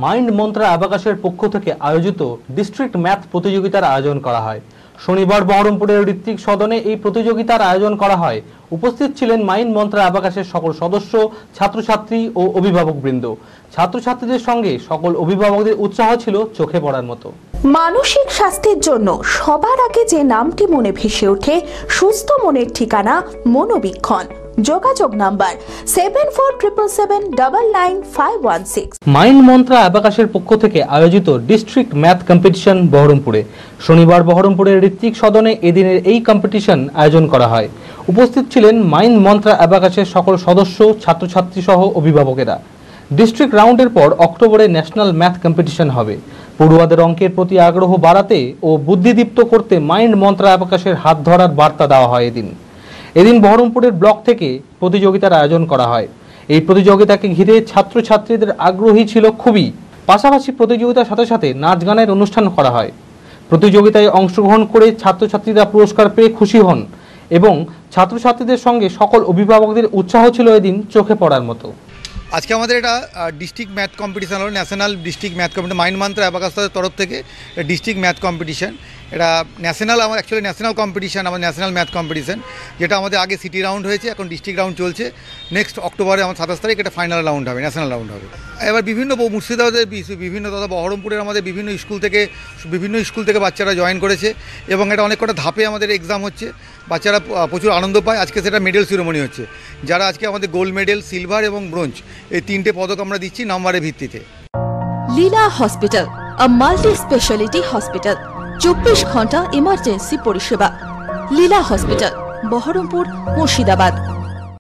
Mind Mantra অ্যাবাকাসের পক্ষ থেকে আয়োজিত ডিস্ট্রিক্ট ম্যাথ প্রতিযোগিতার আয়োজন করা হয়। শনিবার বহরমপুরের ঋত্বিক সদনে এই প্রতিযোগিতার আয়োজন করা হয়। উপস্থিত ছিলেন মাইন্ড মন্ত্রা অ্যাবাকাসের সকল সদস্য, ছাত্রছাত্রী ও অভিভাবকবৃন্দ। ছাত্রছাত্রীদের সঙ্গে সকল অভিভাবকদের উৎসাহ ছিল চোখে পড়ার মতো। মানসিক স্বাস্থ্যের জন্য সবার আগে যে নামটি মনে ভেসে ওঠে, সুস্থ মনের ঠিকানা মনোবীক্ষণ। যোগাযোগ নাম্বার 7477799516। মাইন্ড মন্ত্রা অ্যাবাকাসের পক্ষ থেকে আয়োজিত ডিস্ট্রিক্ট ম্যাথ কম্পিটিশন বহরমপুরে। শনিবার বহরমপুরের ঋত্বিক সদনে এদিনের এই কম্পিটিশন আয়োজন করা হয়। উপস্থিত ছিলেন মাইন্ড মন্ত্রা অ্যাবাকাসের সকল সদস্য, ছাত্রছাত্রী সহ অভিভাবকেরা। ডিস্ট্রিক্ট রাউন্ডের পর অক্টোবরে ন্যাশনাল ম্যাথ কম্পিটিশন হবে। পড়ুয়াদের অঙ্কের প্রতি আগ্রহ বাড়াতে ও বুদ্ধিদীপ্ত করতে মাইন্ড মন্ত্রা অ্যাবাকাসের হাত ধরার বার্তা দেওয়া হয়। এদিন বহরমপুরের ব্লক থেকে প্রতিযোগিতার আয়োজন করা হয়। এই প্রতিযোগিতাকে ঘিরে ছাত্রছাত্রীদের আগ্রহী ছিল খুবই। পাশাপাশি প্রতিযোগিতার সাথে সাথে নাচ গানের অনুষ্ঠান করা হয়। প্রতিযোগিতায় অংশগ্রহণ করে ছাত্রছাত্রীরা পুরস্কার পেয়ে খুশি হন এবং ছাত্রছাত্রীদের সঙ্গে সকল অভিভাবকদের উৎসাহ ছিল এদিন চোখে পড়ার মতো। আজকে আমাদের এটা ডিস্ট্রিক্ট ম্যাথ কম্পিটিশান হলো, national district math competition Mind Mantra অ্যাবাকাসের তরফ থেকে ডিস্ট্রিক্ট ম্যাথ কম্পিটিশান। এটা ন্যাশনাল, আমার অ্যাকচুয়ালি ন্যাশনাল কম্পিটিশান, আমার ন্যাশনাল ম্যাথ কম্পিটিশান, যেটা আমাদের আগে সিটি রাউন্ড হয়েছে, এখন ডিস্ট্রিক্ট রাউন্ড চলছে। নেক্সট অক্টোবরে আমার 27 তারিখ এটা ফাইনাল রাউন্ড হবে, ন্যাশনাল রাউন্ড হবে। এবার বিভিন্ন মুর্শিদাবাদের বিভিন্ন তথা বহরমপুরের আমাদের বিভিন্ন স্কুল থেকে বাচ্চারা জয়েন করেছে এবং এটা অনেক কটা ধাপে আমাদের এক্সাম হচ্ছে। বাচ্চারা প্রচুর আনন্দ পায়। আজকে সেটা মেডেল সিরিমনি হচ্ছে, যারা আজকে আমাদের গোল্ড মেডেল, সিলভার এবং ব্রোঞ্জ এই 3টে পদক আমরা দিচ্ছি নম্বরের ভিত্তিতে। লীলা হসপিটাল, আ মাল্টি স্পেশালিটি হসপিটাল, 24 ঘন্টা ইমার্জেন্সি পরিষেবা। লীলা হসপিটাল, বহরমপুর, মুর্শিদাবাদ।